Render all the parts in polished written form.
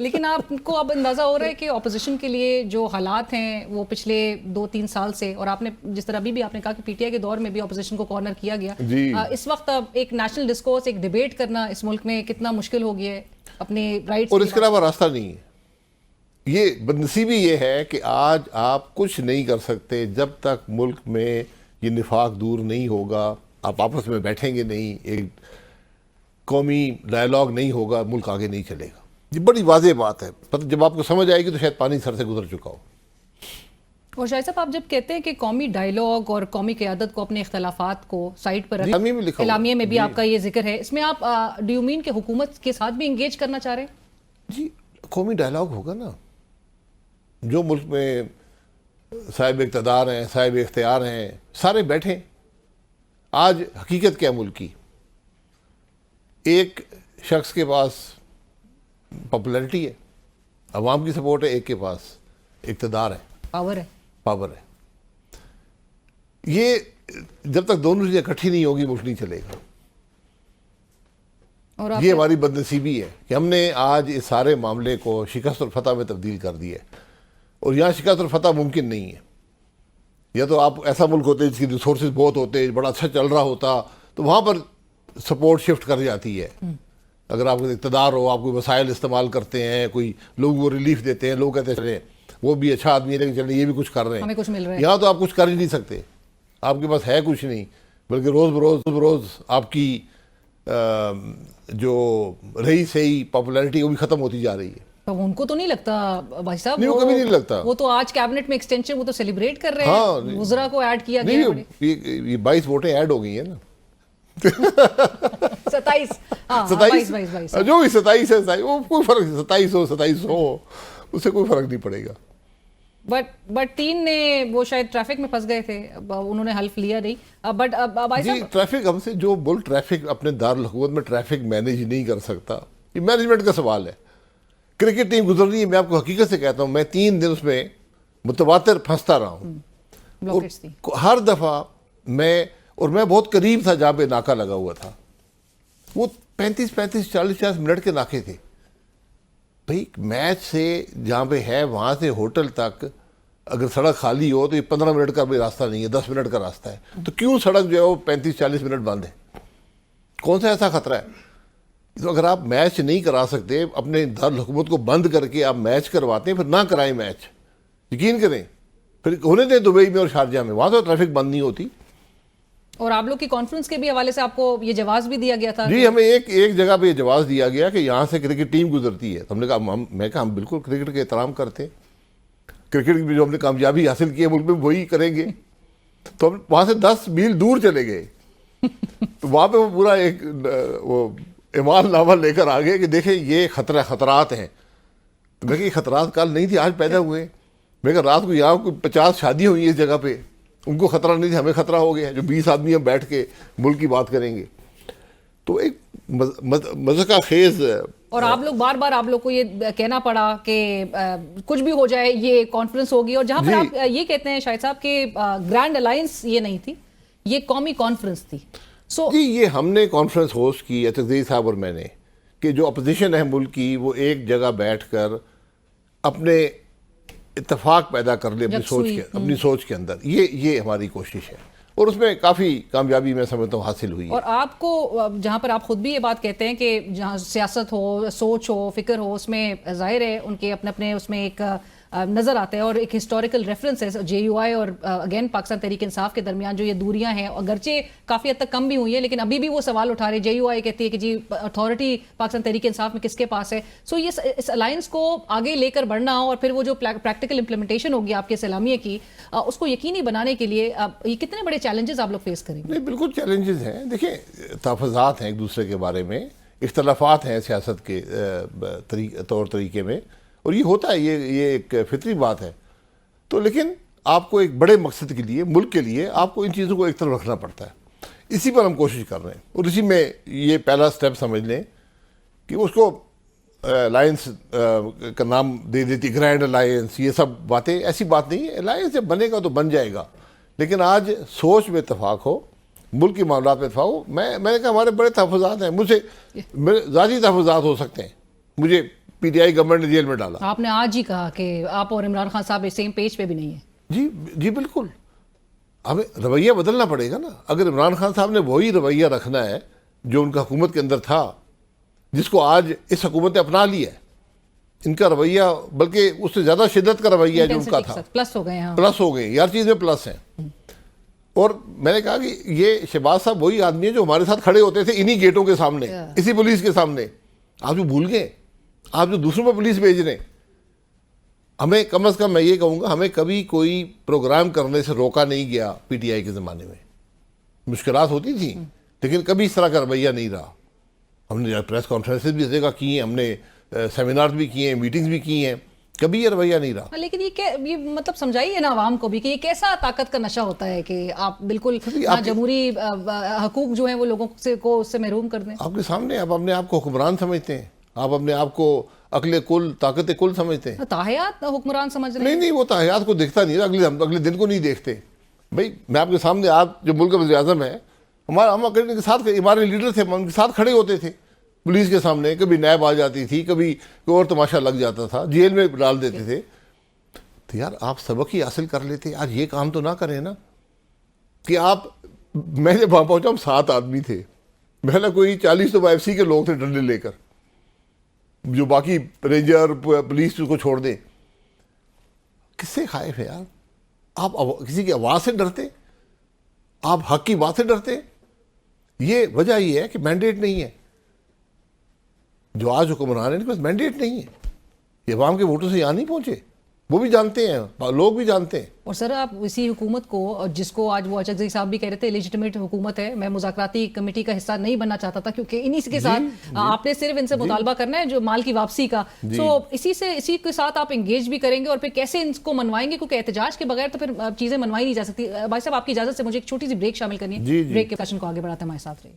لیکن آپ کو اب اندازہ ہو رہا ہے کہ اپوزیشن کے لیے جو حالات ہیں وہ پچھلے 2-3 سال سے، اور آپ نے جس طرح ابھی بھی آپ نے کہا کہ پی ٹی آئی کے دور میں بھی اپوزیشن کو کارنر کیا گیا، اس وقت اب ایک نیشنل ڈسکورس، ایک ڈیبیٹ کرنا اس ملک میں کتنا مشکل ہو گیا ہے اپنے رائٹس، اور اس کے علاوہ راستہ نہیں ہے. یہ بدنصیبی یہ ہے کہ آج آپ کچھ نہیں کر سکتے جب تک ملک میں یہ نفاق دور نہیں ہوگا، آپ آپس میں بیٹھیں گے نہیں، ایک قومی ڈائلاگ نہیں ہوگا، ملک آگے نہیں چلے گا. یہ بڑی واضح بات ہے، جب آپ کو سمجھ آئے گی تو شاید پانی سر سے گزر چکا ہو. اور شاہد صاحب، آپ جب کہتے ہیں کہ قومی ڈائلاگ اور قومی قیادت کو اپنے اختلافات کو سائڈ پر رکھ، اعلامیہ میں بھی آپ کا یہ ذکر ہے، اس میں آپ ڈو یو مین کہ حکومت کے ساتھ بھی انگیج کرنا چاہ رہے ہیں؟ جی قومی ڈائلاگ ہوگا نا. جو ملک میں صاحب اقتدار ہیں، صاحب اختیار ہیں، سارے بیٹھیں. آج حقیقت کیا ملک کی؟ ایک شخص کے پاس پاپولیرٹی ہے، عوام کی سپورٹ ہے، ایک کے پاس اقتدار ہے، پاور ہے. یہ جب تک دونوں چیزیں اکٹھی نہیں ہوگی ملک نہیں چلے گا. اور یہ ہماری بدنصیبی ہے کہ ہم نے آج اس سارے معاملے کو شکست اور فتح میں تبدیل کر دیا ہے، اور یہاں شکست اور فتح ممکن نہیں ہے. یا تو آپ ایسا ملک ہوتے جس کی ریسورسز بہت ہوتے، بڑا اچھا چل رہا ہوتا، تو وہاں پر سپورٹ شفٹ کر جاتی ہے. اگر آپ کو اقتدار ہو، آپ کوئی وسائل استعمال کرتے ہیں، کوئی لوگوں کو ریلیف دیتے ہیں، لوگ کہتے ہیں وہ بھی اچھا آدمی ہے لیکن چلیں یہ بھی کچھ کر رہے ہیں، ہمیں کچھ مل رہا ہے. یہاں تو آپ کچھ کر ہی نہیں سکتے، آپ کے پاس ہے کچھ نہیں، بلکہ روز بروز آپ کی جو رہی سہی پاپولیرٹی وہ بھی ختم ہوتی جا رہی ہے. ان کو تو نہیں لگتا بھائی صاحب؟ نہیں، وہ کبھی نہیں لگتا. وہ تو آج کیبنٹ میں ایکسٹینشن وہ تو سیلیبریٹ کر رہے ہیں، وزراء کو ایڈ کیا گیا ہے. یہ 22 ووٹیں ایڈ ہو گئی ہیں نا. 27 جو بھی 27 ہے، وہ کوئی فرق نہیں، 27 ہو اس سے کوئی فرق نہیں پڑے گا. بٹ 3 نے وہ شاید ٹریفک میں پھنس گئے تھے، انہوں نے حلف لیا نہیں. بٹ بھائی جی صاحب، ٹریفک ہم سے جو بول ٹریفک اپنے دارالحکومت میں ٹریفک مینیج نہیں کر سکتا، یہ مینجمنٹ کا سوال ہے. کرکٹ ٹیم گزر رہی ہے، میں آپ کو حقیقت سے کہتا ہوں، میں 3 دن اس میں متواتر پھنستا رہا ہوں. بلاکیٹس تھی ہر دفعہ میں بہت قریب تھا جہاں پہ ناکہ لگا ہوا تھا. وہ 35 40 منٹ کے ناکے تھے. بھائی میچ سے جہاں پہ ہے وہاں سے ہوٹل تک اگر سڑک خالی ہو تو یہ 15 منٹ کا بھی راستہ نہیں ہے، 10 منٹ کا راستہ ہے. تو کیوں سڑک جو ہے وہ 35-40 منٹ بند ہے؟ کون سا ایسا خطرہ ہے؟ تو اگر آپ میچ نہیں کرا سکتے، اپنے دارالحکومت کو بند کر کے آپ میچ کرواتے ہیں، پھر نہ کرائیں میچ. یقین کریں، پھر ہونے دیں دبئی میں اور شارجہ میں، وہاں تو ٹریفک بند نہیں ہوتی. اور آپ لوگ کی کانفرنس کے بھی حوالے سے آپ کو یہ جواز بھی دیا گیا تھا؟ جی ہمیں ایک جگہ پہ یہ جواز دیا گیا کہ یہاں سے کرکٹ ٹیم گزرتی ہے. تو ہم نے کہا میں کہا ہم بالکل کرکٹ کے احترام کرتے ہیں، کرکٹ میں جو ہم نے کامیابی حاصل کی ہے ملک میں وہی کریں گے. تو ہم وہاں سے 10 میل دور چلے گئے. تو وہاں پہ وہ پورا ایک وہ اعمال نامہ لے کر آگے کہ دیکھیں یہ خطرات ہیں. تو میں کہ یہ خطرات کل نہیں تھی، آج پیدا ہوئے. میں کہا رات کو یہاں کوئی 50 شادیاں ہوئی اس جگہ پہ، ان کو خطرہ نہیں تھی، ہمیں خطرہ ہو گیا جو 20 آدمی ہم بیٹھ کے ملک کی بات کریں گے. تو ایک مذہقہ خیز. اور آپ لوگ بار بار آپ لوگ کو یہ کہنا پڑا کہ کچھ بھی ہو جائے یہ کانفرنس ہوگی، اور جہاں پر آپ یہ کہتے ہیں شاہد صاحب کہ گرینڈ الائنس یہ نہیں تھی، یہ قومی کانفرنس تھی. جی یہ ہم نے کانفرنس ہوسٹ کی اتقزئی صاحب اور میں نے، کہ جو اپوزیشن ہے ملک کی وہ ایک جگہ بیٹھ کر اپنے اتفاق پیدا کر لے اپنی سوچ کے اندر. یہ ہماری کوشش ہے، اور اس میں کافی کامیابی میں سمجھتا ہوں حاصل ہوئی ہے. اور آپ کو جہاں پر آپ خود بھی یہ بات کہتے ہیں کہ جہاں سیاست ہو، سوچ ہو، فکر ہو، اس میں ظاہر ہے ان کے اپنے اس میں ایک نظر آتا ہے، اور ایک ہسٹوریکل ریفرنس ہے جے یو آئی اور اگین پاکستان تحریک انصاف کے درمیان جو یہ دوریاں ہیں، اگرچہ کافی حد تک کم بھی ہوئی ہیں، لیکن ابھی بھی وہ سوال اٹھا رہے. جے یو آئی کہتی ہے کہ جی اتھارٹی پاکستان تحریک انصاف میں کس کے پاس ہے. سو یہ اس الائنس کو آگے لے کر بڑھنا، اور پھر وہ جو پریکٹیکل امپلیمنٹیشن ہوگی آپ کے اعلامیے کی، اس کو یقینی بنانے کے لیے یہ کتنے بڑے چیلنجز آپ لوگ فیس کریں گے؟ نہیں بالکل چیلنجز ہیں. دیکھیں تحفظات ہیں ایک دوسرے کے بارے میں، اختلافات ہیں سیاست کے طور طریقے میں، اور یہ ہوتا ہے، یہ ایک فطری بات ہے. تو لیکن آپ کو ایک بڑے مقصد کے لیے، ملک کے لیے، آپ کو ان چیزوں کو ایک طرف رکھنا پڑتا ہے. اسی پر ہم کوشش کر رہے ہیں، اور اسی میں یہ پہلا سٹیپ سمجھ لیں کہ اس کو الائنس کا نام دے دیتی، گرینڈ الائنس، یہ سب باتیں ایسی بات نہیں ہے. الائنس جب بنے گا تو بن جائے گا، لیکن آج سوچ میں اتفاق ہو، ملک کے معاملات میں اتفاق ہو. میں نے کہا ہمارے بڑے تحفظات ہیں، مجھے ذاتی تحفظات ہو سکتے ہیں، مجھے پی ٹی آئی گورنمنٹ نے جیل میں ڈالا. آپ نے آج ہی کہا کہ آپ اور عمران خان صاحب سیم پیج پہ بھی نہیں ہیں. جی بالکل, ہمیں رویہ بدلنا پڑے گا نا. اگر عمران خان صاحب نے وہی رویہ رکھنا ہے جو ان کا حکومت کے اندر تھا, جس کو آج اس حکومت نے اپنا لیا ہے, ان کا رویہ بلکہ اس سے زیادہ شدت کا رویہ ہے جو ان کا تھا, پلس ہو گئے ہیں. پلس ہو گئے, ہر چیز میں پلس ہیں. اور میں نے کہا کہ یہ شہباز صاحب وہی آدمی ہے جو ہمارے ساتھ کھڑے ہوتے تھے انہی گیٹوں کے سامنے, اسی پولیس کے سامنے. آپ جو بھول گئے, آپ جو دوسروں پہ پولیس بھیج رہے ہیں. ہمیں کم از کم میں یہ کہوں گا, ہمیں کبھی کوئی پروگرام کرنے سے روکا نہیں گیا پی ٹی آئی کے زمانے میں. مشکلات ہوتی تھیں لیکن کبھی اس طرح کا رویہ نہیں رہا. ہم نے پریس کانفرنسز بھی اس جگہ کی ہیں, ہم نے سیمینارز بھی کیے ہیں, میٹنگز بھی کی ہیں, کبھی یہ رویہ نہیں رہا. لیکن یہ مطلب سمجھائیے نا عوام کو بھی کہ یہ کیسا طاقت کا نشہ ہوتا ہے کہ آپ بالکل جمہوری حقوق جو ہیں وہ لوگوں کو اس سے محروم کر دیں. آپ کے سامنے آپ اپنے آپ کو حکمران سمجھتے ہیں, آپ اپنے آپ کو عقل کل, طاقت کل سمجھتے ہیں. تاحیات حکمران سمجھ رہے ہیں. نہیں, وہ تاحیات کو دیکھتا نہیں, اگلے دن کو نہیں دیکھتے. بھائی میں آپ کے سامنے, آپ جو ملک کا وزیر اعظم ہے, ہم کے ساتھ ہمارے لیڈر تھے, ہم ان کے ساتھ کھڑے ہوتے تھے پولیس کے سامنے. کبھی نیب آ جاتی تھی, کبھی کوئی اور تماشا لگ جاتا تھا, جیل میں ڈال دیتے تھے. تو یار آپ سبق ہی حاصل کر لیتے. آج یہ کام تو نہ کریں نا کہ آپ, میں جب وہاں پہنچا ہم 7 آدمی تھے, میں نے کوئی 40 تو ایف سی کے لوگ تھے ڈنڈے لے کر, جو باقی رینجر پولیس کو چھوڑ دیں. کس سے خائف ہے یار؟ آپ کسی کی آواز سے ڈرتے, آپ حق کی بات سے ڈرتے. یہ وجہ یہ ہے کہ مینڈیٹ نہیں ہے. جو آج حکمران ہیں ان کے پاس مینڈیٹ نہیں ہے. یہ عوام کے ووٹوں سے یہاں نہیں پہنچے, وہ بھی جانتے ہیں, لوگ بھی جانتے ہیں. اور سر آپ اسی حکومت کو, جس کو آج وہ اچکزئی صاحب بھی کہہ رہے تھے لیجٹمیٹ حکومت ہے, میں مذاکراتی کمیٹی کا حصہ نہیں بننا چاہتا تھا کیونکہ انہی کے ساتھ آپ نے صرف ان سے مطالبہ کرنا ہے جو مال کی واپسی کا. سو اسی کے ساتھ آپ انگیج بھی کریں گے اور پھر کیسے ان کو منوائیں گے, کیونکہ احتجاج کے بغیر تو پھر چیزیں منوائی نہیں جا سکتی. بھائی صاحب آپ کی اجازت سے مجھے ایک چھوٹی سی بریک شامل کرنی ہے, بریک کے سیشن کو آگے بڑھاتے ہیں, ہمارے ساتھ رہیے.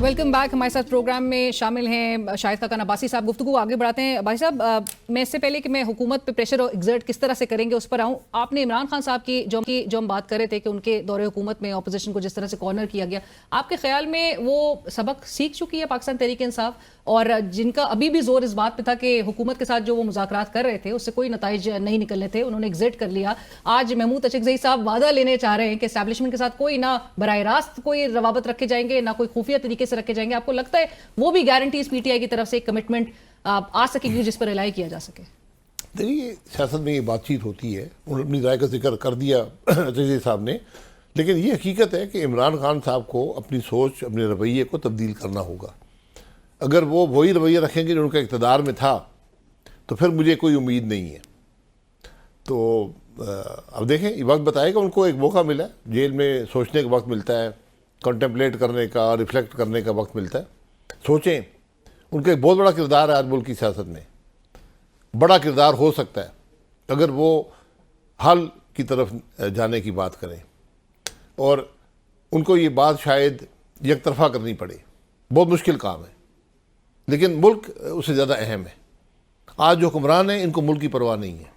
Welcome back. ہمارے ساتھ پروگرام میں شامل ہیں شاہد خاقان عباسی صاحب. گفتگو آگے بڑھاتے ہیں. بھائی صاحب, میں اس سے پہلے کہ میں حکومت پہ پریشر ایگزرٹ کس طرح سے کریں گے اس پر آؤں, آپ نے عمران خان صاحب کی جو ہم بات کر رہے تھے کہ ان کے دور حکومت میں اپوزیشن کو جس طرح سے کارنر کیا گیا, آپ کے خیال میں وہ سبق سیکھ چکی ہے پاکستان تحریک انصاف, اور جن کا ابھی بھی زور اس بات پہ تھا کہ حکومت کے ساتھ جو وہ مذاکرات کر رہے تھے اس سے کوئی نتائج نہیں نکلنے تھے, انہوں نے ایگزٹ کر لیا. آج محمود اچکزئی صاحب وعدہ لینے چاہ رہے ہیں کہ اسٹیبلشمنٹ کے ساتھ کوئی نہ براہ راست کوئی روابط رکھے جائیں گے, نہ کوئی خفیہ طریقے سے رکھے جائیں گے. آپ کو لگتا ہے وہ بھی گارنٹیز پی ٹی آئی کی طرف سے ایک کمٹمنٹ آ سکے گی جس پر ریلائی کیا جا سکے؟ دیکھیے, سیاست میں یہ بات چیت ہوتی ہے, انہوں نے اپنی رائے کا ذکر کر دیا اچکزئی صاحب نے, لیکن یہ حقیقت ہے کہ عمران خان صاحب کو اپنی سوچ, اپنے رویے کو تبدیل کرنا ہوگا. اگر وہ وہی رویہ رکھیں گے جو ان کا اقتدار میں تھا تو پھر مجھے کوئی امید نہیں ہے. تو اب دیکھیں, یہ وقت بتائے گا. ان کو ایک موقع ملا ہے, جیل میں سوچنے کا وقت ملتا ہے, کنٹمپلیٹ کرنے کا, ریفلیکٹ کرنے کا وقت ملتا ہے. سوچیں, ان کا ایک بہت بڑا کردار ہے آج ملک کی سیاست میں, بڑا کردار ہو سکتا ہے اگر وہ حل کی طرف جانے کی بات کریں, اور ان کو یہ بات شاید یک طرفہ کرنی پڑے. بہت مشکل کام ہے لیکن ملک اس سے زیادہ اہم ہے. آج جو حکمران ہیں ان کو ملک کی پرواہ نہیں ہے,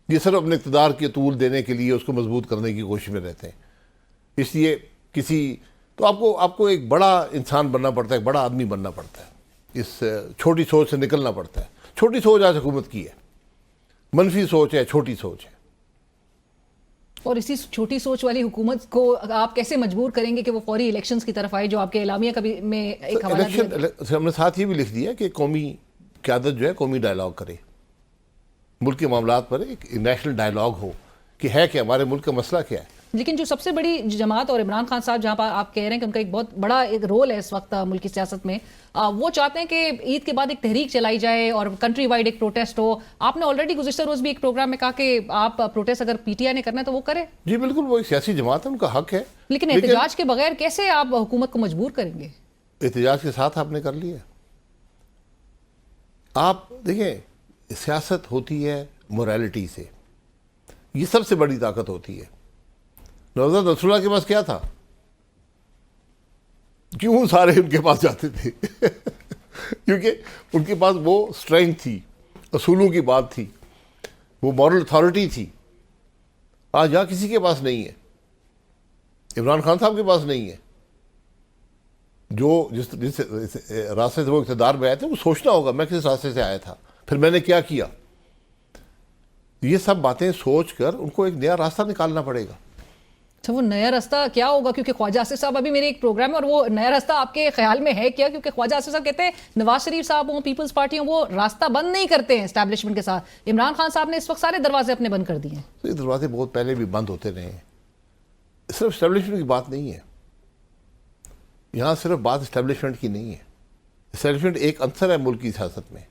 یہ صرف اپنے اقتدار کے طول دینے کے لیے اس کو مضبوط کرنے کی کوشش میں رہتے ہیں. اس لیے تو آپ کو ایک بڑا انسان بننا پڑتا ہے, ایک بڑا آدمی بننا پڑتا ہے, اس چھوٹی سوچ سے نکلنا پڑتا ہے. چھوٹی سوچ آج حکومت کی ہے, منفی سوچ ہے, چھوٹی سوچ ہے. اور اسی چھوٹی سوچ والی حکومت کو آپ کیسے مجبور کریں گے کہ وہ فوری الیکشنز کی طرف آئے, جو آپ کے اعلامیہ کبھی میں ایک حوالہ دیا؟ ہم نے ساتھ یہ بھی لکھ دیا کہ قومی قیادت جو ہے قومی ڈائلاگ کرے, ملک کے معاملات پر ایک نیشنل ڈائلاگ ہو کہ ہے کہ ہمارے ملک کا مسئلہ کیا ہے. لیکن جو سب سے بڑی جماعت اور عمران خان صاحب جہاں پر آپ کہہ رہے ہیں کہ ان کا ایک بہت بڑا ایک رول ہے اس وقت ملک کی سیاست میں, وہ چاہتے ہیں کہ عید کے بعد ایک تحریک چلائی جائے اور کنٹری وائڈ ایک پروٹیسٹ ہو. آپ نے آلریڈی گزشتہ روز بھی ایک پروگرام میں کہا کہ آپ پروٹیسٹ اگر پی ٹی آئی نے کرنا ہے تو وہ کرے. جی بالکل, وہ ایک سیاسی جماعت ہے, ان کا حق ہے. لیکن احتجاج کے بغیر کیسے آپ حکومت کو مجبور کریں گے؟ احتجاج کے ساتھ آپ نے کر لیا. آپ دیکھیں, سیاست ہوتی ہے موریلٹی سے, یہ سب سے بڑی طاقت ہوتی ہے. نوزاد رسول اللہ کے پاس کیا تھا, کیوں سارے ان کے پاس جاتے تھے؟ کیونکہ ان کے پاس وہ اسٹرینتھ تھی, اصولوں کی بات تھی, وہ مورل اتھارٹی تھی. آج یہاں کسی کے پاس نہیں ہے, عمران خان صاحب کے پاس نہیں ہے. جو جس راستے سے وہ اقتدار میں آئے تھے وہ سوچنا ہوگا میں کس راستے سے آیا تھا، پھر میں نے کیا کیا. یہ سب باتیں سوچ کر ان کو ایک نیا راستہ نکالنا پڑے گا. اچھا، وہ نیا راستہ کیا ہوگا؟ کیونکہ خواجہ آصف صاحب ابھی میرے ایک پروگرام ہے، اور وہ نیا راستہ آپ کے خیال میں ہے کیا؟ کیونکہ خواجہ آصف صاحب کہتے ہیں نواز شریف صاحب ہوں، پیپلز پارٹی ہوں، وہ راستہ بند نہیں کرتے ہیں اسٹیبلشمنٹ کے ساتھ. عمران خان صاحب نے اس وقت سارے دروازے اپنے بند کر دیے ہیں. یہ دروازے بہت پہلے بھی بند ہوتے رہے ہیں. صرف اسٹیبلشمنٹ کی بات نہیں ہے یہاں، صرف بات اسٹیبلشمنٹ کی نہیں ہے. اسٹیبلشمنٹ ایک عنصر ہے ملک کی سیاست میں.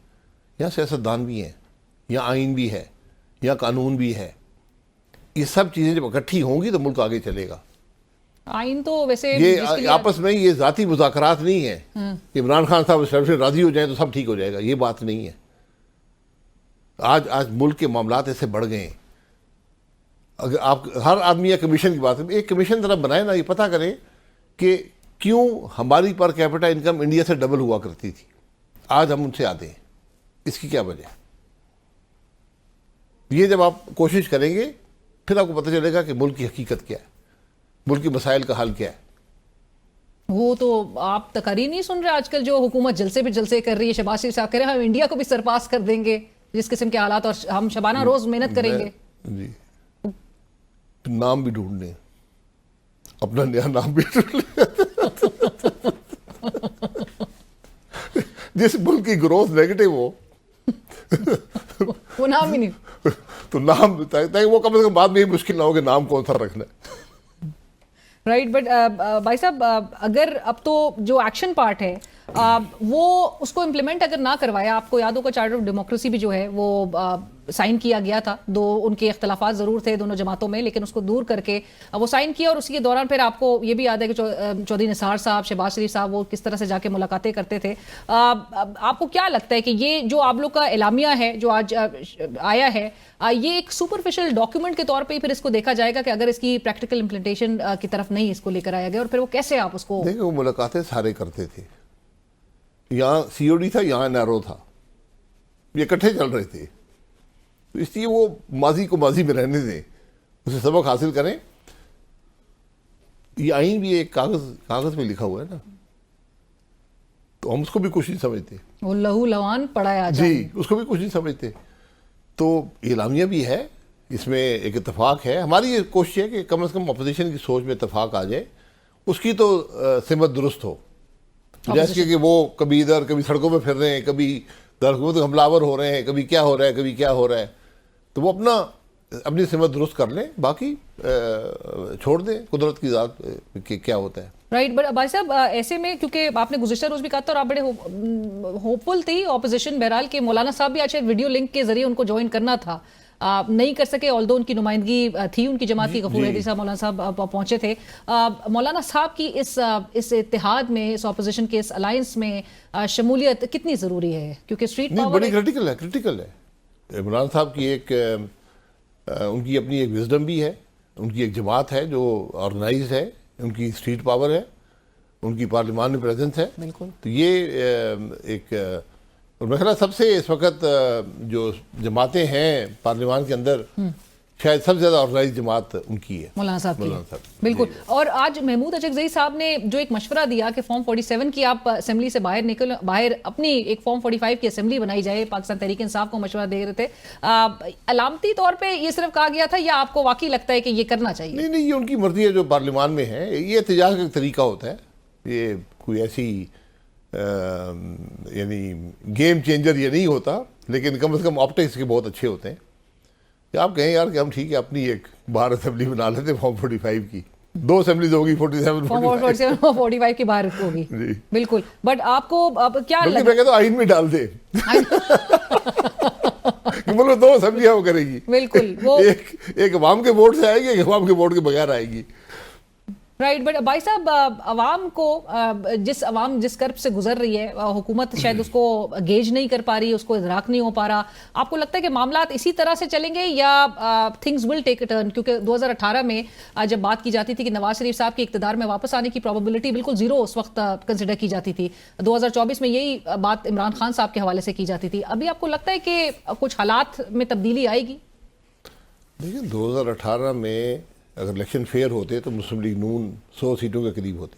یہاں سیاستدان بھی ہیں، یہاں آئین بھی ہے، یہاں قانون بھی ہے. یہ سب چیزیں جب اکٹھی ہوں گی تو ملک آگے چلے گا. آئین تو ویسے یہ آپس میں یہ ذاتی مذاکرات نہیں ہیں کہ عمران خان صاحب اسٹیبلشمنٹ راضی ہو جائیں تو سب ٹھیک ہو جائے گا. یہ بات نہیں ہے. آج ملک کے معاملات ایسے بڑھ گئے ہیں. اگر آپ ہر آدمی یا کمیشن کی بات کریں، ایک کمیشن طرف بنائے نا، یہ پتہ کریں کہ کیوں ہماری پر کیپٹا انکم انڈیا سے ڈبل ہوا کرتی تھی، آج ہم ان سے آتے ہیں. اس کی کیا وجہ ہے؟ یہ جب آپ کوشش کریں گے پھر آپ کو پتہ چلے گا کہ ملک کی حقیقت کیا ہے، ملک کے مسائل کا حل کیا ہے. وہ تو آپ تقاریر نہیں سن رہے آج کل جو حکومت جلسے پہ جلسے کر رہی ہے؟ شہباز شریف صاحب کہہ رہے ہیں ہم انڈیا کو بھی سرپاس کر دیں گے جس قسم کے حالات، اور ہم شبانہ روز محنت کریں گے. جی، نام بھی ڈھونڈ لیں، اپنا نیا نام بھی ڈھونڈ لیں. جس ملک کی گروتھ نیگیٹو ہو وہ نام ہی نہیں. تو نام تاکہ وہ کم از کم بعد میں یہ مشکل نہ ہو کہ نام کون سا رکھنا ہے. رائٹ، بٹ بھائی صاحب اگر اب تو جو ایکشن پارٹ ہے وہ اس کو امپلیمنٹ اگر نہ کروایا، آپ کو یاد ہوگا چارٹر آف ڈیموکریسی بھی جو ہے وہ سائن کیا گیا تھا. ان کے اختلافات ضرور تھے دونوں جماعتوں میں، لیکن اس کو دور کر کے وہ سائن کیا، اور اسی کے دوران پھر آپ کو یہ بھی یاد ہے کہ چودھری نثار صاحب، شہباز شریف صاحب وہ کس طرح سے جا کے ملاقاتیں کرتے تھے. آپ کو کیا لگتا ہے کہ یہ جو آپ لوگ کا اعلامیہ ہے جو آج آیا ہے، یہ ایک سپرفیشل ڈاکیومنٹ کے طور پہ ہی پھر اس کو دیکھا جائے گا کہ اگر اس کی پریکٹیکل امپلیمنٹیشن کی طرف نہیں اس کو لے کر آیا گیا، اور پھر وہ کیسے آپ اس کو؟ دیکھیں وہ ملاقاتیں سارے کرتے تھے. یہاں سی او ڈی تھا، یہاں نیرو تھا، یہ اکٹھے چل رہے تھے. تو اس لیے وہ ماضی کو ماضی میں رہنے دیں، اسے سبق حاصل کریں. یہ آئین بھی ایک کاغذ میں لکھا ہوا ہے نا، تو ہم اس کو بھی کچھ نہیں سمجھتے. وہ لہو لوان پڑا جی، اس کو بھی کچھ نہیں سمجھتے. تو اعلامیہ بھی ہے، اس میں ایک اتفاق ہے. ہماری یہ کوشش ہے کہ کم از کم اپوزیشن کی سوچ میں اتفاق آ جائے، اس کی تو سمت درست ہو. جیسے کہ وہ کبھی ادھر کبھی سڑکوں پہ پھر رہے ہیں، کبھی حکومت حملہ آور ہو رہے ہیں، کبھی کیا ہو رہا ہے، کبھی کیا ہو رہا ہے. تو وہ اپنی سمت درست کر لیں، باقی چھوڑ دیں قدرت کی ذات کہ کیا ہوتا ہے. رائٹ، بٹ بھائی صاحب ایسے میں کیونکہ آپ نے گزشتہ روز بھی کہا تھا اور آپ بڑے ہوپ فل تھی اپوزیشن بہرحال کہ مولانا صاحب بھی آج ویڈیو لنک کے ذریعے ان کو جوائن کرنا تھا، نہیں کر سکے، آلدو ان کی نمائندگی تھی ان کی جماعت کی. غفور حیدری صاحب مولانا صاحب پہنچے تھے. مولانا صاحب کی اس اتحاد میں، اس اپوزیشن کے اس الائنس میں شمولیت کتنی ضروری ہے؟ کیونکہ اسٹریٹ پاور بڑی کریٹیکل ہے. عمران صاحب کی ان کی اپنی ایک وزڈم بھی ہے، ان کی ایک جماعت ہے جو آرگنائز ہے، ان کی اسٹریٹ پاور ہے، ان کی پارلیمان میں پریزنس ہے. بالکل. تو یہ ایک میرا خیال سب سے اس وقت جو جماعتیں ہیں پارلیمان کے اندر شاید سب سے زیادہ آرگنائز جماعت ان کی ہے، مولانا صاحب کی. بالکل. اور آج محمود اچکزئی صاحب نے جو ایک مشورہ دیا کہ فارم 47 کی آپ اسمبلی سے باہر اپنی ایک فارم 45 کی اسمبلی بنائی جائے، پاکستان تحریک انصاف کو مشورہ دے رہے تھے، علامتی طور پہ یہ صرف کہا گیا تھا یا آپ کو واقعی لگتا ہے کہ یہ کرنا چاہیے؟ نہیں، یہ ان کی مرضی ہے جو پارلیمان میں ہے. یہ احتجاج کا ایک طریقہ ہوتا ہے، یہ کوئی ایسی یعنی گیم چینجر یہ نہیں ہوتا، لیکن کم از کم آپٹکس کے بہت اچھے ہوتے ہیں. کہ آپ کہیں یار کہ ہم ٹھیک ہے اپنی ایک باہر اسمبلی بنا لیتے ہیں فارم 45 کی، 2 اسمبلیز ہوگی 47 45 کی باہر ہوگی. بالکل. بٹ آپ کو کیا لگتا ہے؟ میں کہتا ہوں آئین میں ڈال دے، مطلب 2 اسمبلیاں وہ کرے گی. بالکل. ایک عوام کے ووٹ سے آئے گی، ایک عوام کے ووٹ کے بغیر آئے گی. رائٹ. بٹ بھائی صاحب عوام کو جس کرب سے گزر رہی ہے، حکومت شاید اس کو گیج نہیں کر پا رہی، اس کو ادراک نہیں ہو پا رہا. آپ کو لگتا ہے کہ معاملات اسی طرح سے چلیں گے یا things will take a turn? کیونکہ 2018 میں جب بات کی جاتی تھی کہ نواز شریف صاحب کے اقتدار میں واپس آنے کی پروبیبلٹی بالکل زیرو اس وقت کنسیڈر کی جاتی تھی. 2024 میں یہی بات عمران خان صاحب کے حوالے سے کی جاتی تھی. ابھی آپ کو لگتا ہے کہ کچھ حالات میں تبدیلی آئے گی؟ دیکھیں 2018 میں اگر الیکشن فیئر ہوتے تو مسلم لیگ نون 100 سیٹوں کے قریب ہوتی.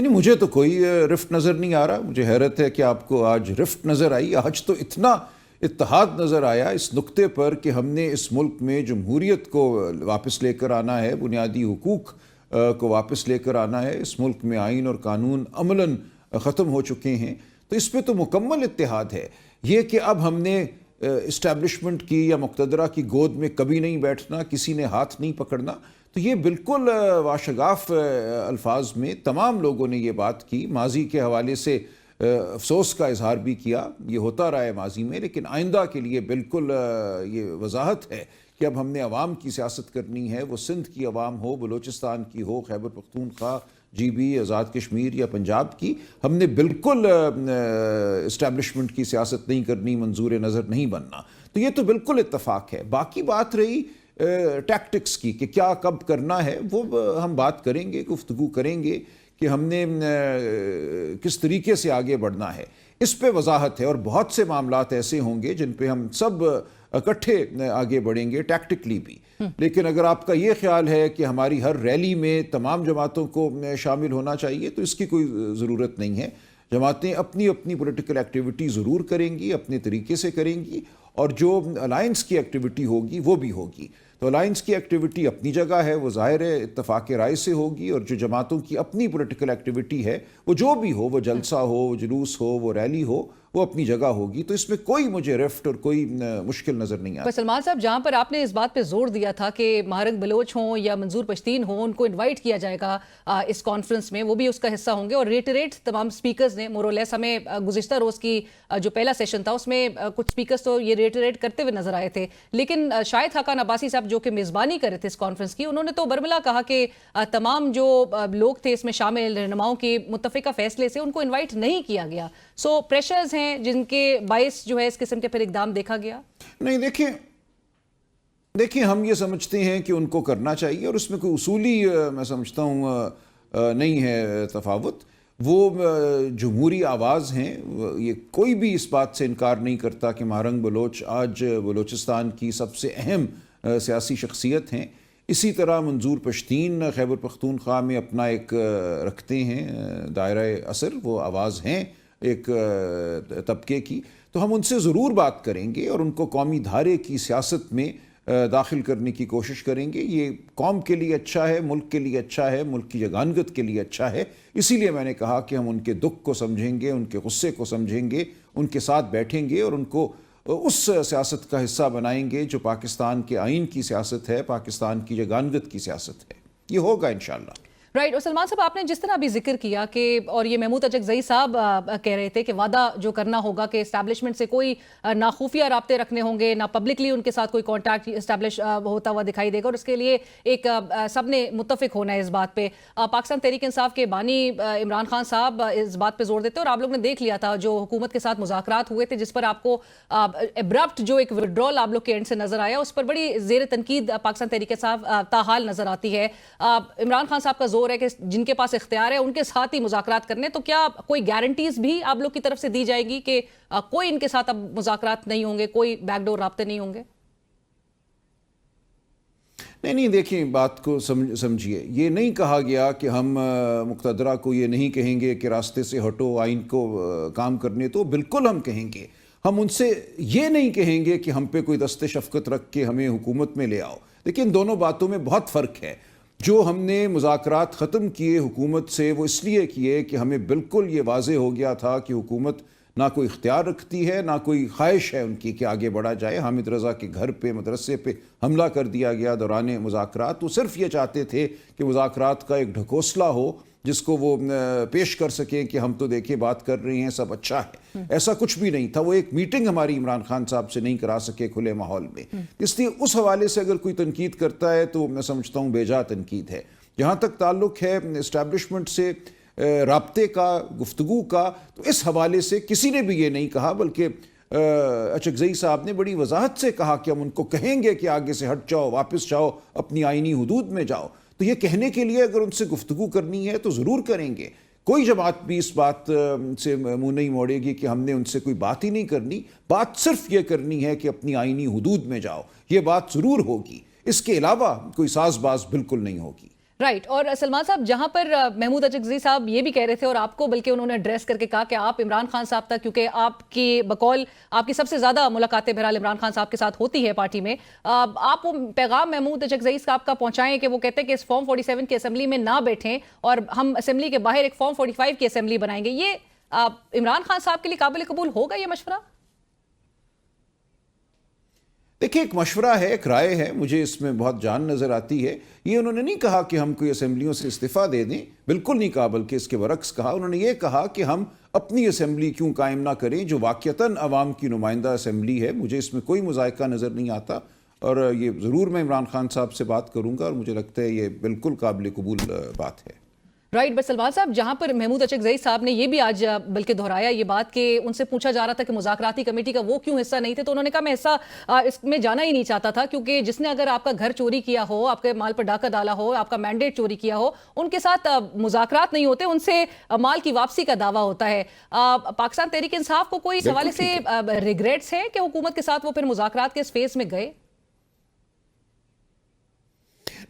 نہیں مجھے تو کوئی رفٹ نظر نہیں آ رہا. مجھے حیرت ہے کہ آپ کو آج رفٹ نظر آئی. آج تو اتنا اتحاد نظر آیا اس نقطے پر کہ ہم نے اس ملک میں جمہوریت کو واپس لے کر آنا ہے, بنیادی حقوق کو واپس لے کر آنا ہے. اس ملک میں آئین اور قانون عملاً ختم ہو چکے ہیں, تو اس پہ تو مکمل اتحاد ہے. یہ کہ اب ہم نے اسٹیبلشمنٹ کی یا مقتدرہ کی گود میں کبھی نہیں بیٹھنا, کسی نے ہاتھ نہیں پکڑنا, تو یہ بالکل واشگاف الفاظ میں تمام لوگوں نے یہ بات کی. ماضی کے حوالے سے افسوس کا اظہار بھی کیا, یہ ہوتا رہا ہے ماضی میں, لیکن آئندہ کے لیے بالکل یہ وضاحت ہے کہ اب ہم نے عوام کی سیاست کرنی ہے. وہ سندھ کی عوام ہو, بلوچستان کی ہو, خیبر پختونخوا, جی بی, آزاد کشمیر یا پنجاب کی, ہم نے بالکل اسٹیبلشمنٹ کی سیاست نہیں کرنی, منظور نظر نہیں بننا. تو یہ تو بالکل اتفاق ہے. باقی بات رہی ٹیکٹکس کی کہ کیا کب کرنا ہے, وہ ہم بات کریں گے, گفتگو کریں گے کہ ہم نے کس طریقے سے آگے بڑھنا ہے. اس پہ وضاحت ہے, اور بہت سے معاملات ایسے ہوں گے جن پہ ہم سب اکٹھے آگے بڑھیں گے ٹیکٹکلی بھی. لیکن اگر آپ کا یہ خیال ہے کہ ہماری ہر ریلی میں تمام جماعتوں کو شامل ہونا چاہیے, تو اس کی کوئی ضرورت نہیں ہے. جماعتیں اپنی اپنی پولیٹیکل ایکٹیویٹی ضرور کریں گی, اپنے طریقے سے کریں گی, اور جو الائنس کی ایکٹیویٹی ہوگی وہ بھی ہوگی. تو الائنس کی ایکٹیویٹی اپنی جگہ ہے, وہ ظاہر ہے اتفاق رائے سے ہوگی, اور جو جماعتوں کی اپنی پولیٹیکل ایکٹیویٹی ہے وہ جو بھی ہو, وہ جلسہ ہو, وہ جلوس ہو, وہ ریلی ہو, وہ اپنی جگہ ہوگی. تو اس میں کوئی مجھے رفٹ اور کوئی مشکل نظر نہیں آتی. سلمان صاحب, جہاں پر آپ نے اس بات پہ زور دیا تھا کہ مہرنگ بلوچ ہوں یا منظور پشتین ہوں, ان کو انوائٹ کیا جائے گا اس کانفرنس میں, وہ بھی اس کا حصہ ہوں گے, اور ریٹریٹ تمام سپیکرز نے مورولیس, ہمیں گزشتہ روز کی جو پہلا سیشن تھا اس میں کچھ سپیکرز تو یہ ریٹریٹ کرتے ہوئے نظر آئے تھے. لیکن شاہد خاقان عباسی صاحب جو کہ میزبانی کر رہے تھے اس کانفرنس کی, انہوں نے تو برملا کہا کہ تمام جو لوگ تھے اس میں شامل رہنماؤں کے متفقہ فیصلے سے ان کو انوائٹ نہیں کیا گیا. سو پریشرز ہیں جن کے باعث جو ہے اس قسم کے پھر اقدام دیکھا گیا. نہیں دیکھیں ہم یہ سمجھتے ہیں کہ ان کو کرنا چاہیے, اور اس میں کوئی اصولی میں سمجھتا ہوں نہیں ہے تفاوت. وہ جمہوری آواز ہیں, یہ کوئی بھی اس بات سے انکار نہیں کرتا کہ مہرنگ بلوچ آج بلوچستان کی سب سے اہم سیاسی شخصیت ہیں. اسی طرح منظور پشتین خیبر پختونخوا میں اپنا ایک رکھتے ہیں دائرہ اثر, وہ آواز ہیں ایک طبقے کی. تو ہم ان سے ضرور بات کریں گے اور ان کو قومی دھارے کی سیاست میں داخل کرنے کی کوشش کریں گے. یہ قوم کے لیے اچھا ہے, ملک کے لیے اچھا ہے, ملک کی یگانگت کے لیے اچھا ہے. اسی لیے میں نے کہا کہ ہم ان کے دکھ کو سمجھیں گے, ان کے غصے کو سمجھیں گے, ان کے ساتھ بیٹھیں گے, اور ان کو اس سیاست کا حصہ بنائیں گے جو پاکستان کے آئین کی سیاست ہے, پاکستان کی یگانگت کی سیاست ہے. یہ ہوگا انشاءاللہ. رائٹ. اور سلمان صاحب, آپ نے جس طرح بھی ذکر کیا کہ, اور یہ محمود اچکزئی صاحب کہہ رہے تھے کہ وعدہ جو کرنا ہوگا کہ اسٹیبلشمنٹ سے کوئی نہ خفیہ رابطے رکھنے ہوں گے, نہ پبلکلی ان کے ساتھ کوئی کانٹیکٹ اسٹیبلش ہوتا ہوا دکھائی دے گا, اور اس کے لیے ایک سب نے متفق ہونا ہے اس بات پہ. پاکستان تحریک انصاف کے بانی عمران خان صاحب اس بات پہ زور دیتے, اور آپ لوگ نے دیکھ لیا تھا جو حکومت کے ساتھ مذاکرات ہوئے تھے جس پر آپ کو ابرپٹ جو ایک وڈرول آپ لوگ کے اینڈ سے نظر آیا, اس پر بڑی زیر تنقید پاکستان تحریک انصاف تاحال نظر آتی ہے. عمران خان صاحب کا زور ہے کہ جن کے پاس اختیار ہے ان کے ساتھ ہی مذاکرات کرنے, تو کیا کوئی گارنٹیز بھی آپ لوگ کی طرف سے دی جائے گی کہ کوئی ان کے ساتھ اب مذاکرات نہیں ہوں گے, کوئی بیک ڈور رابطے نہیں ہوں گے؟ نہیں دیکھیں بات کو سمجھیے. یہ نہیں کہا گیا کہ ہم مقتدرہ کو یہ نہیں کہیں گے کہ راستے سے ہٹو, آئین کو کام کرنے تو بالکل ہم کہیں گے. ہم ان سے یہ نہیں کہیں گے کہ ہم پہ کوئی دست شفقت رکھ کے ہمیں حکومت میں لے آؤ. لیکن دونوں باتوں میں بہت فرق ہے. جو ہم نے مذاکرات ختم کیے حکومت سے, وہ اس لیے کیے کہ ہمیں بالکل یہ واضح ہو گیا تھا کہ حکومت نہ کوئی اختیار رکھتی ہے, نہ کوئی خواہش ہے ان کی کہ آگے بڑھا جائے. حامد رضا کے گھر پہ, مدرسے پہ حملہ کر دیا گیا دوران مذاکرات. وہ صرف یہ چاہتے تھے کہ مذاکرات کا ایک ڈھکوسلا ہو جس کو وہ پیش کر سکیں کہ ہم تو دیکھیں بات کر رہے ہیں, سب اچھا ہے. ایسا کچھ بھی نہیں تھا. وہ ایک میٹنگ ہماری عمران خان صاحب سے نہیں کرا سکے کھلے ماحول میں. اس لیے اس حوالے سے اگر کوئی تنقید کرتا ہے تو میں سمجھتا ہوں بے جا تنقید ہے. جہاں تک تعلق ہے اسٹیبلشمنٹ سے رابطے کا, گفتگو کا, تو اس حوالے سے کسی نے بھی یہ نہیں کہا, بلکہ اچکزئی صاحب نے بڑی وضاحت سے کہا کہ ہم ان کو کہیں گے کہ آگے سے ہٹ جاؤ, واپس جاؤ, اپنی آئینی حدود میں جاؤ. تو یہ کہنے کے لیے اگر ان سے گفتگو کرنی ہے تو ضرور کریں گے. کوئی جماعت بھی اس بات سے منہ نہیں موڑے گی کہ ہم نے ان سے کوئی بات ہی نہیں کرنی. بات صرف یہ کرنی ہے کہ اپنی آئینی حدود میں جاؤ, یہ بات ضرور ہوگی. اس کے علاوہ کوئی ساز باز بالکل نہیں ہوگی. رائٹ. اور سلمان صاحب جہاں پر محمود اچکزئی صاحب یہ بھی کہہ رہے تھے اور آپ کو بلکہ انہوں نے ایڈریس کر کے کہا کہ آپ عمران خان صاحب تک، کیونکہ آپ کی بقول آپ کی سب سے زیادہ ملاقاتیں بہرحال عمران خان صاحب کے ساتھ ہوتی ہے پارٹی میں، آپ وہ پیغام محمود اچکزئی صاحب کا پہنچائیں کہ وہ کہتے ہیں کہ اس فارم 47 کی اسمبلی میں نہ بیٹھیں اور ہم اسمبلی کے باہر ایک فارم 45 کی اسمبلی بنائیں گے. یہ عمران خان صاحب کے لیے قابل قبول ہوگا یہ مشورہ؟ دیکھیں، ایک مشورہ ہے، ایک رائے ہے، مجھے اس میں بہت جان نظر آتی ہے. یہ انہوں نے نہیں کہا کہ ہم کوئی اسمبلیوں سے استعفیٰ دے دیں، بالکل نہیں کہا، بلکہ اس کے برعکس کہا. انہوں نے یہ کہا کہ ہم اپنی اسمبلی کیوں قائم نہ کریں جو واقعتاً عوام کی نمائندہ اسمبلی ہے. مجھے اس میں کوئی مذائقہ نظر نہیں آتا، اور یہ ضرور میں عمران خان صاحب سے بات کروں گا، اور مجھے لگتا ہے یہ بالکل قابل قبول بات ہے. رائٹ. بس سلمان صاحب جہاں پر محمود اچکزئی صاحب نے یہ بھی آج بلکہ دہرایا یہ بات کہ ان سے پوچھا جا رہا تھا کہ مذاکراتی کمیٹی کا وہ کیوں حصہ نہیں تھے، تو انہوں نے کہا میں حصہ اس میں جانا ہی نہیں چاہتا تھا، کیونکہ جس نے اگر آپ کا گھر چوری کیا ہو، آپ کے مال پر ڈاکہ ڈالا ہو، آپ کا مینڈیٹ چوری کیا ہو، ان کے ساتھ مذاکرات نہیں ہوتے، ان سے مال کی واپسی کا دعویٰ ہوتا ہے. پاکستان تحریک انصاف کو کوئی اس حوالے سے ریگریٹس ہے کہ حکومت کے ساتھ وہ پھر مذاکرات کے اس فیز میں گئے؟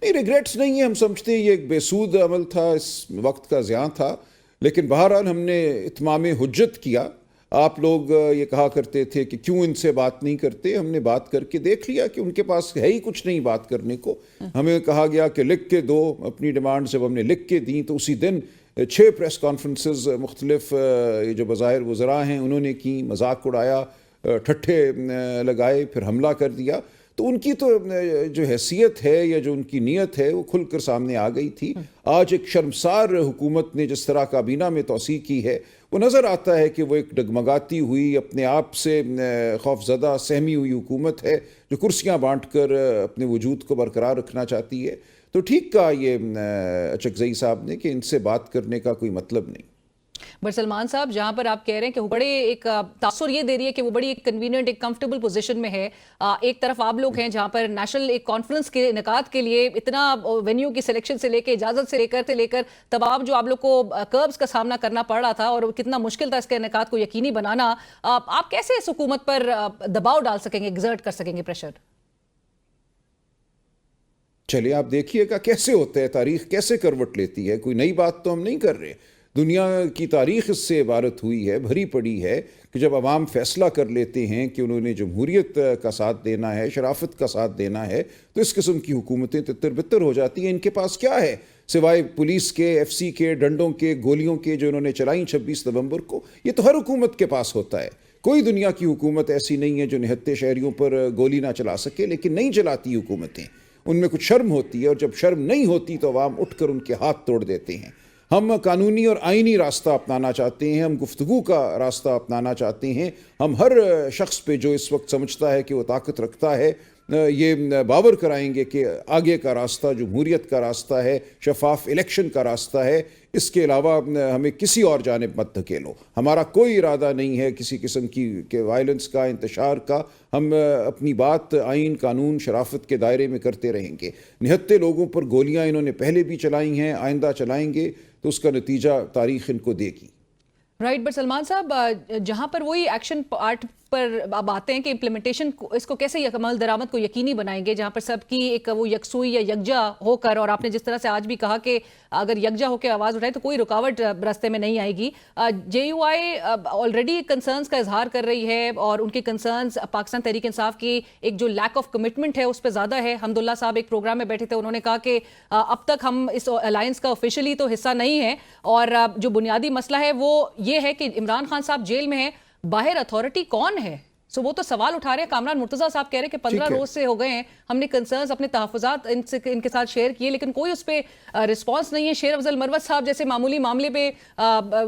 نہیں، ریگریٹس نہیں ہے. ہم سمجھتے ہیں یہ ایک بے سود عمل تھا، اس وقت کا زیاں تھا، لیکن بہرحال ہم نے اتمام حجت کیا. آپ لوگ یہ کہا کرتے تھے کہ کیوں ان سے بات نہیں کرتے، ہم نے بات کر کے دیکھ لیا کہ ان کے پاس ہے ہی کچھ نہیں بات کرنے کو. ہمیں کہا گیا کہ لکھ کے دو اپنی ڈیمانڈ، جب ہم نے لکھ کے دیں تو اسی دن 6 پریس کانفرنسز مختلف جو بظاہر وزراء ہیں انہوں نے کی، مذاق اڑایا، ٹھٹھے لگائے، پھر حملہ کر دیا. تو ان کی تو جو حیثیت ہے یا جو ان کی نیت ہے وہ کھل کر سامنے آ گئی تھی. آج ایک شرمسار حکومت نے جس طرح کابینہ میں توسیع کی ہے، وہ نظر آتا ہے کہ وہ ایک ڈگمگاتی ہوئی، اپنے آپ سے خوف زدہ سہمی ہوئی حکومت ہے جو کرسیاں بانٹ کر اپنے وجود کو برقرار رکھنا چاہتی ہے. تو ٹھیک کہا یہ اچکزئی صاحب نے کہ ان سے بات کرنے کا کوئی مطلب نہیں. بٹ سلمان صاحب جہاں پر آپ کہہ رہے ہیں کہ وہ بڑے ایک تاثر یہ دے رہی ہے کہ وہ بڑی ایک کنوینئنٹ، ایک کمفرٹیبل پوزیشن میں ہے. ایک طرف آپ لوگ ہیں جہاں پر نیشنل ایک کانفرنس کے انعقاد کے لیے اتنا وینیو کی سلیکشن سے لے کے اجازت سے لے کر تمام جو آپ لوگ کو کربز کا سامنا کرنا پڑ رہا تھا اور کتنا مشکل تھا اس کے انعقاد کو یقینی بنانا، آپ کیسے اس حکومت پر دباؤ ڈال سکیں گے، ایگزرٹ کر سکیں گے پریشر؟ چلیے آپ دیکھیے گا کیسے ہوتا ہے، تاریخ کیسے کروٹ لیتی ہے. کوئی نئی بات تو ہم نہیں کر رہے. دنیا کی تاریخ اس سے عبارت ہوئی ہے، بھری پڑی ہے کہ جب عوام فیصلہ کر لیتے ہیں کہ انہوں نے جمہوریت کا ساتھ دینا ہے، شرافت کا ساتھ دینا ہے، تو اس قسم کی حکومتیں تتر بتر ہو جاتی ہیں. ان کے پاس کیا ہے سوائے پولیس کے، ایف سی کے، ڈنڈوں کے، گولیوں کے جو انہوں نے چلائیں 26 نومبر کو؟ یہ تو ہر حکومت کے پاس ہوتا ہے. کوئی دنیا کی حکومت ایسی نہیں ہے جو نہتے شہریوں پر گولی نہ چلا سکے، لیکن نہیں چلاتی حکومتیں. ان میں کچھ شرم ہوتی ہے، اور جب شرم نہیں ہوتی تو عوام اٹھ کر ان کے ہاتھ توڑ دیتے ہیں. ہم قانونی اور آئینی راستہ اپنانا چاہتے ہیں، ہم گفتگو کا راستہ اپنانا چاہتے ہیں. ہم ہر شخص پہ جو اس وقت سمجھتا ہے کہ وہ طاقت رکھتا ہے یہ باور کرائیں گے کہ آگے کا راستہ جمہوریت کا راستہ ہے، شفاف الیکشن کا راستہ ہے. اس کے علاوہ ہمیں کسی اور جانب مت دھکیلو. ہمارا کوئی ارادہ نہیں ہے کسی قسم کی وائلنس کا، انتشار کا. ہم اپنی بات آئین، قانون، شرافت کے دائرے میں کرتے رہیں گے. نہتے لوگوں پر گولیاں انہوں نے پہلے بھی چلائی ہیں، آئندہ چلائیں گے، تو اس کا نتیجہ تاریخ ان کو دے گی. رائٹ. بٹ سلمان صاحب جہاں پر وہی ایکشن پارٹ پر اب آتے ہیں کہ امپلیمنٹیشن اس کو کیسے عمل درآمد کو یقینی بنائیں گے، جہاں پر سب کی ایک وہ یکسوئی یا یکجا ہو کر، اور آپ نے جس طرح سے آج بھی کہا کہ اگر یکجا ہو کے آواز اٹھائے تو کوئی رکاوٹ راستے میں نہیں آئے گی. جے یو آئی آلریڈی کنسرنز کا اظہار کر رہی ہے، اور ان کے کنسرنز پاکستان تحریک انصاف کی ایک جو لیک آف کمٹمنٹ ہے اس پہ زیادہ ہے. حمداللہ صاحب ایک پروگرام میں بیٹھے تھے، انہوں نے کہا کہ اب تک ہم اس الائنس کا آفیشلی تو حصہ نہیں ہے، اور جو بنیادی مسئلہ ہے وہ یہ ہے کہ عمران خان صاحب جیل میں ہیں، باہر اتھارٹی کون ہے؟ سو وہ تو سوال اٹھا رہے ہیں. کامران مرتضیٰ صاحب کہہ رہے ہیں کہ 15 روز سے ہو گئے ہیں، ہم نے کنسرنز، اپنے تحفظات ان کے ساتھ شیئر کیے، لیکن کوئی اس پہ رسپانس نہیں ہے. شیر افضل مروت صاحب جیسے معمولی معاملے پہ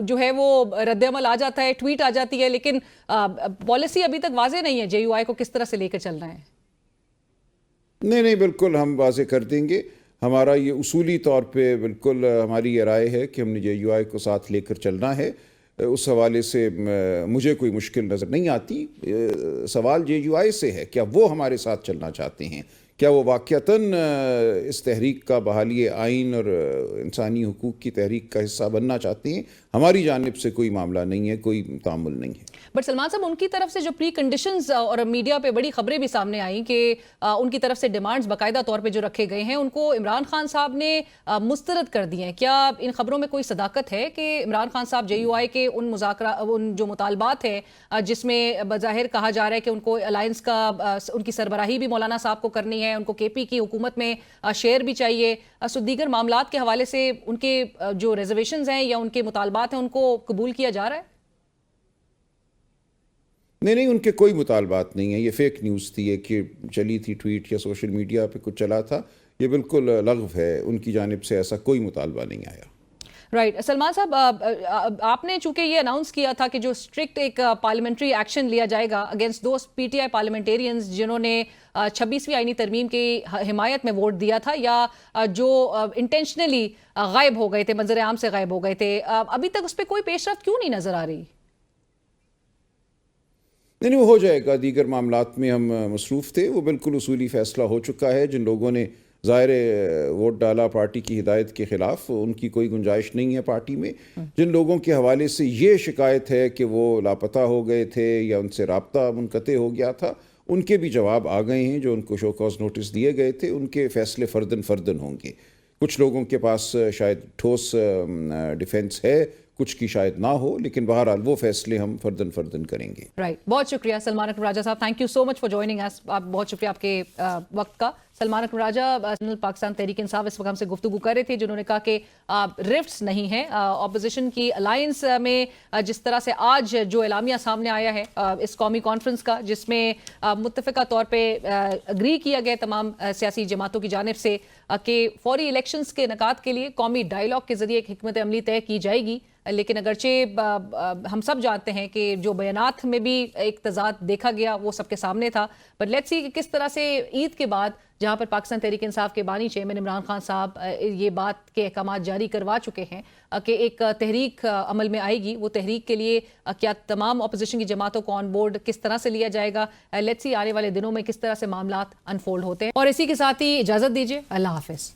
جو ہے وہ رد عمل آ جاتا ہے، ٹویٹ آ جاتی ہے، لیکن پالیسی ابھی تک واضح نہیں ہے جے یو آئی کو کس طرح سے لے کر چلنا ہے. نہیں، بالکل ہم واضح کر دیں گے. ہمارا یہ اصولی طور پہ بالکل ہماری یہ رائے ہے کہ ہم نے جے یو آئی کو ساتھ لے کر چلنا ہے. اس حوالے سے مجھے کوئی مشکل نظر نہیں آتی. سوال جے یو آئی سے ہے، کیا وہ ہمارے ساتھ چلنا چاہتے ہیں؟ کیا وہ واقعتاً اس تحریک کا بحالی آئین اور انسانی حقوق کی تحریک کا حصہ بننا چاہتے ہیں؟ ہماری جانب سے کوئی معاملہ نہیں ہے، کوئی تعامل نہیں ہے. بٹ سلمان صاحب، ان کی طرف سے جو پری کنڈیشنز اور میڈیا پہ بڑی خبریں بھی سامنے آئیں کہ ان کی طرف سے ڈیمانڈز باقاعدہ طور پہ جو رکھے گئے ہیں ان کو عمران خان صاحب نے مسترد کر دیے ہیں. کیا ان خبروں میں کوئی صداقت ہے کہ عمران خان صاحب JUI کے ان جو مطالبات ہیں جس میں بظاہر کہا جا رہا ہے کہ ان کو الائنس کا ان کی سربراہی بھی مولانا صاحب کو کرنی ہے، ان کو KP کی حکومت میں شیئر بھی چاہیے، سو دیگر معاملات کے حوالے سے ان کے جو ریزرویشنز ہیں یا ان کے مطالبات ہیں ان کو قبول کیا جا رہا ہے؟ نہیں، ان کے کوئی مطالبات نہیں ہیں. یہ فیک نیوز تھی، یہ کہ چلی تھی ٹویٹ یا سوشل میڈیا پہ کچھ چلا تھا، یہ بالکل لغو ہے. ان کی جانب سے ایسا کوئی مطالبہ نہیں آیا. رائٹ. سلمان صاحب، آپ نے چونکہ یہ اناؤنس کیا تھا کہ جو اسٹرکٹ ایک پارلیمنٹری ایکشن لیا جائے گا اگینسٹ دوز PTI پارلیمنٹیرینز جنہوں نے 26ویں آئینی ترمیم کی حمایت میں ووٹ دیا تھا یا جو انٹینشنلی غائب ہو گئے تھے، منظر عام سے غائب ہو گئے تھے، ابھی تک اس پہ کوئی پیش رفت کیوں نہیں نظر آ رہی؟ نہیں، وہ ہو جائے گا. دیگر معاملات میں ہم مصروف تھے. وہ بالکل اصولی فیصلہ ہو چکا ہے. جن لوگوں نے ظاہر ووٹ ڈالا پارٹی کی ہدایت کے خلاف، ان کی کوئی گنجائش نہیں ہے پارٹی میں. جن لوگوں کے حوالے سے یہ شکایت ہے کہ وہ لاپتہ ہو گئے تھے یا ان سے رابطہ منقطع ہو گیا تھا، ان کے بھی جواب آ گئے ہیں. جو ان کو شو کاز نوٹس دیے گئے تھے، ان کے فیصلے فردن ہوں گے. کچھ لوگوں کے پاس شاید ٹھوس ڈیفنس ہے، کچھ کی شاید نہ ہو، لیکن بہرحال وہ فیصلے ہم فردن کریں گے. رائٹ. بہت شکریہ سلمان اکرم راجہ صاحب، thank you so much for joining اس. بہت شکریہ آپ کے وقت کا. سلمان اکرم راجہ پاکستان تحریک انصاف اس وقت ہم سے گفتگو کر رہے تھے، جنہوں نے کہا کہ رفٹس نہیں ہیں اپوزیشن کی الائنس میں. جس طرح سے آج جو اعلامیہ سامنے آیا ہے اس قومی کانفرنس کا، جس میں متفقہ طور پہ اگری کیا گیا تمام سیاسی جماعتوں کی جانب سے کہ فوری الیکشنز کے انعقاد کے لیے قومی ڈائیلاگ کے ذریعے ایک حکمت عملی طے کی جائے گی. لیکن اگرچہ ہم سب جانتے ہیں کہ جو بیانات میں بھی ایک تضاد دیکھا گیا وہ سب کے سامنے تھا. بٹ لیٹس سی کہ کس طرح سے عید کے بعد، جہاں پر پاکستان تحریک انصاف کے بانی چیئرمین عمران خان صاحب یہ بات کے احکامات جاری کروا چکے ہیں کہ ایک تحریک عمل میں آئے گی، وہ تحریک کے لیے کیا تمام اپوزیشن کی جماعتوں کو آن بورڈ کس طرح سے لیا جائے گا. لیٹس سی آنے والے دنوں میں کس طرح سے معاملات انفولڈ ہوتے ہیں. اور اسی کے ساتھ ہی اجازت دیجیے. اللہ حافظ.